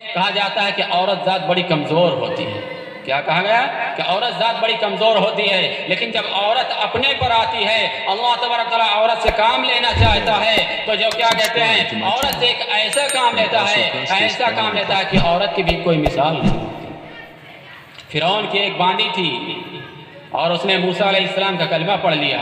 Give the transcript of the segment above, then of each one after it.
کہا جاتا ہے کہ عورت ذات بڑی کمزور ہوتی ہے۔ کیا کہا گیا؟ کہ عورت ذات بڑی کمزور ہوتی ہے، لیکن جب عورت اپنے پر آتی ہے، اللہ تبارک تعالیٰ عورت سے کام لینا چاہتا ہے تو جو کیا کہتے ہیں، عورت سے ایک ایسا کام لیتا ہے، ایسا کام لیتا ہے کہ عورت کی بھی کوئی مثال نہیں۔ فرعون کی ایک باندی تھی اور اس نے موسیٰ علیہ السلام کا کلمہ پڑھ لیا۔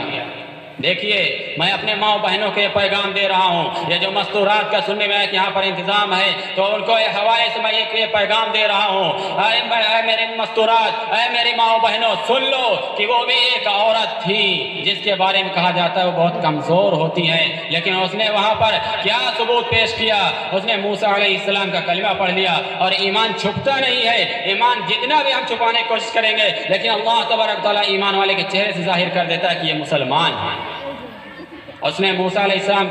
دیکھیے، میں اپنے ماں بہنوں کے پیغام دے رہا ہوں، یہ جو مستورات کا سننے میں کہ یہاں پر انتظام ہے تو ان کو حوالے سے میں ایک پیغام دے رہا ہوں، اے میرے مستورات، اے میری ماں بہنوں، سن لو کہ وہ بھی ایک عورت تھی جس کے بارے میں کہا جاتا ہے وہ بہت کمزور ہوتی ہے، لیکن اس نے وہاں پر کیا ثبوت پیش کیا؟ اس نے موسیٰ علیہ السلام کا کلمہ پڑھ لیا۔ اور ایمان چھپتا نہیں ہے، ایمان جتنا بھی ہم چھپانے کی کوشش کریں گے لیکن اللہ تبارک تعالیٰ ایمان والے کے چہرے سے ظاہر کر دیتا ہے کہ یہ مسلمان ہے۔ اس نے موسیٰ علیہ السلام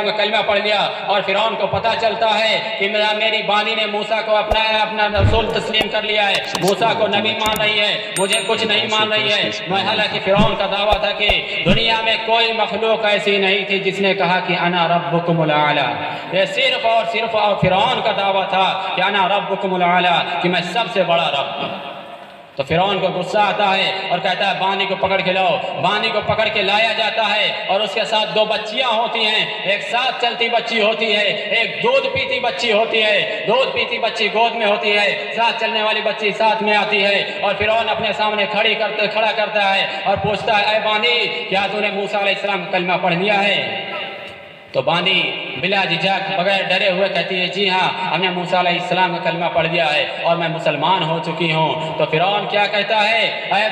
کا کلمہ پڑھ لیا اور فرعون کو پتہ چلتا ہے کہ میری بانی نے موسیٰ کو اپنا رسول تسلیم کر لیا ہے، موسیٰ کو نبی مان رہی ہے، مجھے کچھ نہیں مان رہی ہے۔ حالانکہ فرعون کا دعویٰ تھا کہ دنیا میں کوئی مخلوق ایسی نہیں تھی جس نے کہا کہ انا ربکم الاعلی، یہ صرف اور صرف فرعون کا دعویٰ تھا کہ انا ربکم الاعلی، کہ میں سب سے بڑا رب ہوں۔ تو فرعون کو غصہ آتا ہے اور کہتا ہے بانی کو پکڑ کے لاؤ۔ بانی کو پکڑ کے لایا جاتا ہے اور اس کے ساتھ دو بچیاں ہوتی ہیں، ایک ساتھ چلتی بچی ہوتی ہے، ایک دودھ پیتی بچی ہوتی ہے، دودھ پیتی بچی گود میں ہوتی ہے، ساتھ چلنے والی بچی ساتھ میں آتی ہے۔ اور فرعون اپنے سامنے کھڑا کرتا ہے اور پوچھتا ہے، اے بانی، کیا تو نے موسیٰ علیہ السلام کا کلمہ پڑھ لیا ہے؟ تو باندی بلا جھجک بغیر ڈرے ہوئے کہتی ہے، جی ہاں، ہم نے موسیٰ علیہ السلام کا کلمہ پڑھ لیا ہے اور میں مسلمان ہو چکی ہوں۔ تو فرعون کیا کہتا ہے، اے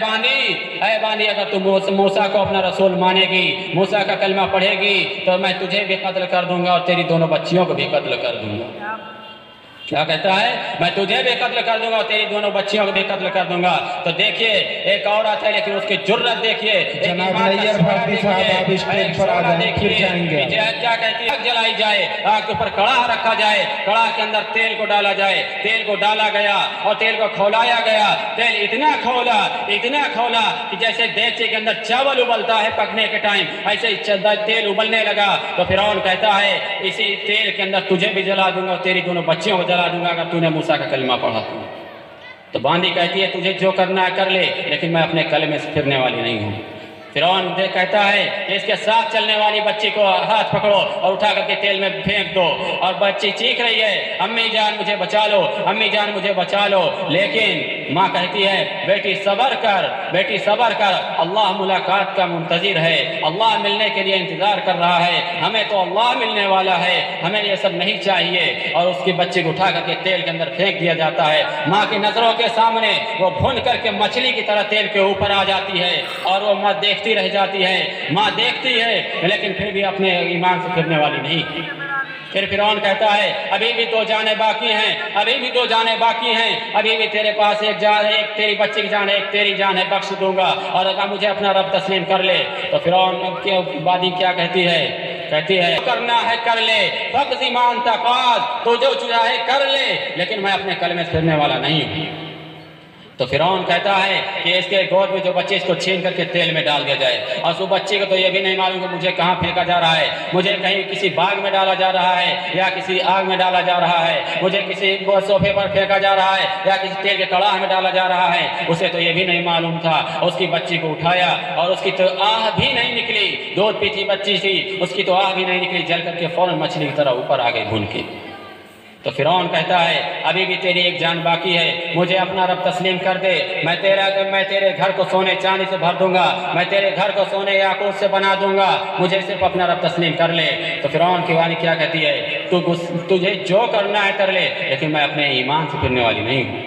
باندی، اگر تم موسیٰ کو اپنا رسول مانے گی، موسیٰ کا کلمہ پڑھے گی تو میں تجھے بھی قتل کر دوں گا اور تیری دونوں بچیوں کو بھی قتل کر دوں گا۔ کیا کہتا ہے؟ میں تجھے بھی قتل کر دوں گا اور تیری دونوں بچیوں کو بھی قتل کر دوں گا۔ تو دیکھیے، ایک عورت ہے لیکن اس کی جرت دیکھیے، کیا کہتی ہے، آگ جلائی جائے، آگ کے اوپر کڑاہ رکھا جائے، کڑاہ کے اندر تیل کو ڈالا جائے، تیل کو ڈالا گیا اور تیل کو کھولایا گیا۔ تیل اتنا کھولا کہ جیسے دیگچے کے اندر چاول ابلتا ہے پکنے کے ٹائم، ایسے ہی تیل ابلنے لگا۔ تو فرعون کہتا ہے، اسی تیل کے اندر تجھے بھی جلا دوں گا اور تیری دونوں بچیوں کو جلا دوں گا اگر تو نے موسیٰ کا کلمہ پڑھا تو۔ باندی کہتی ہے، تجھے جو کرنا ہے کر لے، لیکن میں اپنے کلمے سے پھرنے والی نہیں ہوں۔ فرعون کہتا ہے کہ اس کے ساتھ چلنے والی بچی کو ہاتھ پکڑو اور اٹھا کر کے تیل میں پھینک دو۔ اور بچی چیخ رہی ہے، امی جان مجھے بچا لو، امی جان مجھے بچا لو۔ لیکن ماں کہتی ہے، بیٹی صبر کر، اللہ ملاقات کا منتظر ہے، اللہ ملنے کے لیے انتظار کر رہا ہے، ہمیں تو اللہ ملنے والا ہے، ہمیں یہ سب نہیں چاہیے۔ اور اس کی بچی کو اٹھا کر کے تیل کے اندر پھینک دیا جاتا ہے۔ ماں کی نظروں کے سامنے وہ بھون کر کے مچھلی کی طرح تیل کے اوپر آ جاتی ہے اور وہ ماں دیکھتی رہ جاتی ہے، ماں دیکھتی ہے لیکن پھر بھی اپنے ایمان سے پھرنے والی نہیں۔ پھر فرعون کہتا ہے، ابھی بھی 2 جانیں باقی ہیں، ابھی بھی تیرے پاس ایک جان ہے، ایک تیری بچی کی جان ہے، ایک تیری جان ہے، بخش دوں گا اور اگر مجھے اپنا رب تسلیم کر لے۔ تو فرعون کی بادی کیا کہتی ہے، کرنا ہے کر لے، فقض ما انت قاض، تو جو چاہے کر لے، لیکن میں اپنے کلمے سے پھرنے والا نہیں ہوں۔ تو فرعون کہتا ہے کہ اس کے گود میں جو بچے، اس کو چھین کر کے تیل میں ڈال دیا جائے۔ اور اس بچے کو تو یہ بھی نہیں معلوم کہ مجھے کہاں پھینکا جا رہا ہے، مجھے کہیں کسی باغ میں ڈالا جا رہا ہے یا کسی آگ میں ڈالا جا رہا ہے، مجھے کسی صوفے پر پھینکا جا رہا ہے یا کسی تیل کے کڑاہ میں ڈالا جا رہا ہے۔ اسے تو یہ بھی نہیں معلوم تھا۔ اس کی بچی کو اٹھایا اور اس کی تو آہ بھی نہیں نکلی، دودھ پیتی بچی تھی، اس کی تو آہ بھی نہیں نکلی، جل کر کے فوراً مچھلی کی طرح اوپر آ گئی بھون کے۔ تو فرعون کہتا ہے، ابھی بھی تیری ایک جان باقی ہے، مجھے اپنا رب تسلیم کر دے، میں تیرے گھر کو سونے چاندی سے بھر دوں گا، میں تیرے گھر کو سونے یاقوت سے بنا دوں گا، مجھے صرف اپنا رب تسلیم کر لے۔ تو فرعون کی وانی کیا کہتی ہے، تجھے جو کرنا ہے کر لے، لیکن میں اپنے ایمان سے پھرنے والی نہیں ہوں۔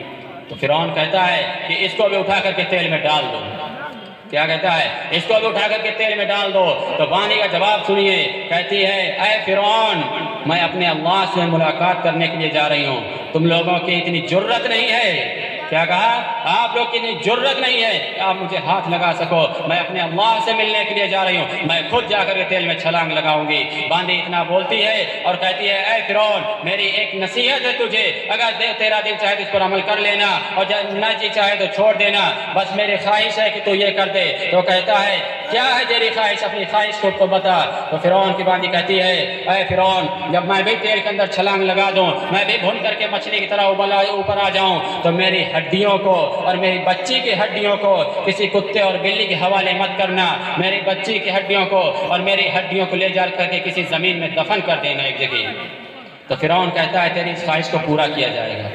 تو فرعون کہتا ہے کہ اس کو بھی اٹھا کر کے تیل میں ڈال دو۔ کیا کہتا ہے، اس کو بھی اٹھا کر کے تیل میں ڈال دو۔ تو بانی کا جواب سنیے، کہتی ہے، اے فرعون، میں اپنے اللہ سے ملاقات کرنے کے لیے جا رہی ہوں، تم لوگوں کی اتنی جرت نہیں ہے۔ کیا کہا، آپ لوگ کی اتنی جرت نہیں ہے کہ آپ مجھے ہاتھ لگا سکو، میں اپنے اللہ سے ملنے کے لیے جا رہی ہوں، میں خود جا کر کے تیل میں چھلانگ لگاؤں گی۔ باندی اتنا بولتی ہے اور کہتی ہے، اے فرعون، میری ایک نصیحت ہے تجھے، اگر تیرا دل چاہے تو اس پر عمل کر لینا اور نہ جی چاہے تو چھوڑ دینا، بس میری خواہش ہے کہ تو یہ کر دے۔ تو کہتا ہے کیا ہے تیری خواہش؟ اپنی خواہش کو بتا۔ تو فرعون کی باندھی کہتی ہے اے فرعون، جب میں بھی تیل کے اندر چھلانگ لگا دوں، میں بھی بھون کر کے مچھلی کی طرح اوپر آ جاؤں، تو میری ہڈیوں کو اور میری بچی کی ہڈیوں کو کسی کتے اور بلی کے حوالے مت کرنا، میری بچی کی ہڈیوں کو اور میری ہڈیوں کو لے جا کر کے کسی زمین میں دفن کر دینا ایک جگہ۔ تو فرعون کہتا ہے تیری اس خواہش کو پورا کیا جائے گا۔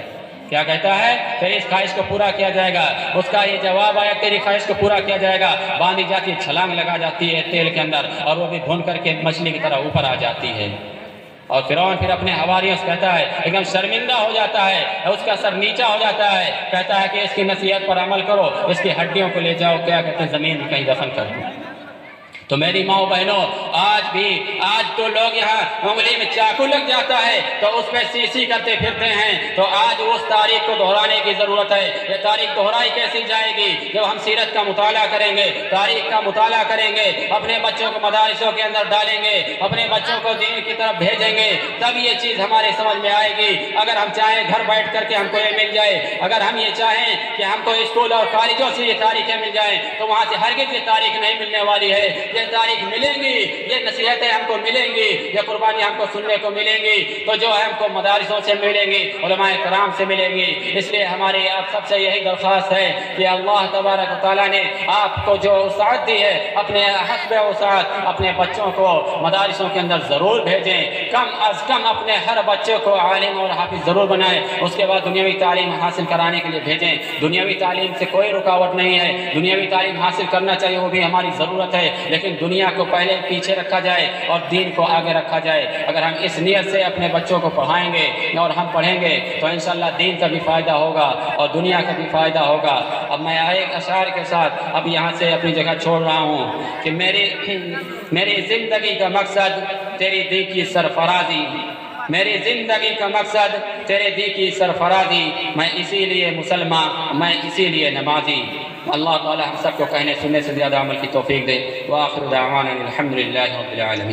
کیا کہتا ہے؟ تیری اس خواہش کو پورا کیا جائے گا۔ اس کا یہ جواب آیا تیری خواہش کو پورا کیا جائے گا، باندھی جاتی ہے، چھلانگ لگا جاتی ہے تیل کے اندر، اور وہ بھی بھون کر کے مچھلی کی طرح اوپر آ جاتی ہے۔ اور فرعون پھر اپنے حواریوں سے کہتا ہے، ایک دم شرمندہ ہو جاتا ہے، اس کا سر نیچا ہو جاتا ہے، کہتا ہے کہ اس کی نصیحت پر عمل کرو، اس کی ہڈیوں کو لے جاؤ، کیا کہتے ہیں، زمین میں کہیں دفن کر دو۔ تو میری ماں بہنوں، آج تو لوگ یہاں انگلی میں چاقو لگ جاتا ہے تو اس پہ سی کرتے پھرتے ہیں، تو آج اس تاریخ کو دہرانے کی ضرورت ہے۔ یہ تاریخ دہرائی کیسی جائے گی؟ جب ہم سیرت کا مطالعہ کریں گے، تاریخ کا مطالعہ کریں گے، اپنے بچوں کو مدارسوں کے اندر ڈالیں گے، اپنے بچوں کو دین کی طرف بھیجیں گے، تب یہ چیز ہمارے سمجھ میں آئے گی۔ اگر ہم چاہیں گھر بیٹھ کر کے ہم کو یہ مل جائے، اگر ہم یہ چاہیں کہ ہم کو اسکول اور کالجوں سے یہ تاریخیں مل جائیں، تو وہاں سے ہرگز یہ تاریخ نہیں ملنے والی ہے۔ یہ تاریخ ملیں گی، یہ نصیحتیں ہم کو ملیں گی، یہ قربانی ہم کو سننے کو ملیں گی، تو جو ہے ہم کو مدارسوں سے ملیں گی، علماء کرام سے ملیں گی۔ اس لیے ہماری آپ سب سے یہی درخواست ہے کہ اللہ تبارک و تعالیٰ نے آپ کو جو وسعت دی ہے، اپنے حسب وسعت اپنے بچوں کو مدارسوں کے اندر ضرور بھیجیں، کم از کم اپنے ہر بچے کو عالم اور حافظ ضرور بنائیں، اس کے بعد دنیاوی تعلیم حاصل کرانے کے لیے بھیجیں۔ دنیاوی تعلیم سے کوئی رکاوٹ نہیں ہے، دنیاوی تعلیم حاصل کرنا چاہیے، وہ بھی ہماری ضرورت ہے، لیکن دنیا کو پہلے پیچھے رکھا جائے اور دین کو آگے رکھا جائے۔ اگر ہم اس نیت سے اپنے بچوں کو پڑھائیں گے اور ہم پڑھیں گے تو انشاءاللہ دین کا بھی فائدہ ہوگا اور دنیا کا بھی فائدہ ہوگا۔ اب میں ایک اشعار کے ساتھ اب یہاں سے اپنی جگہ چھوڑ رہا ہوں کہ میری زندگی کا مقصد تیری دی کی سرفرازی، میری زندگی کا مقصد تیرے دی کی سرفرازی، میں اسی لیے مسلمان، میں اسی لیے نمازی۔ اللہ تعالی ہم سب کو کہنے سننے سے زیادہ عمل کی توفیق دے۔ وآخر دعوانا الحمدللہ رب العالمین۔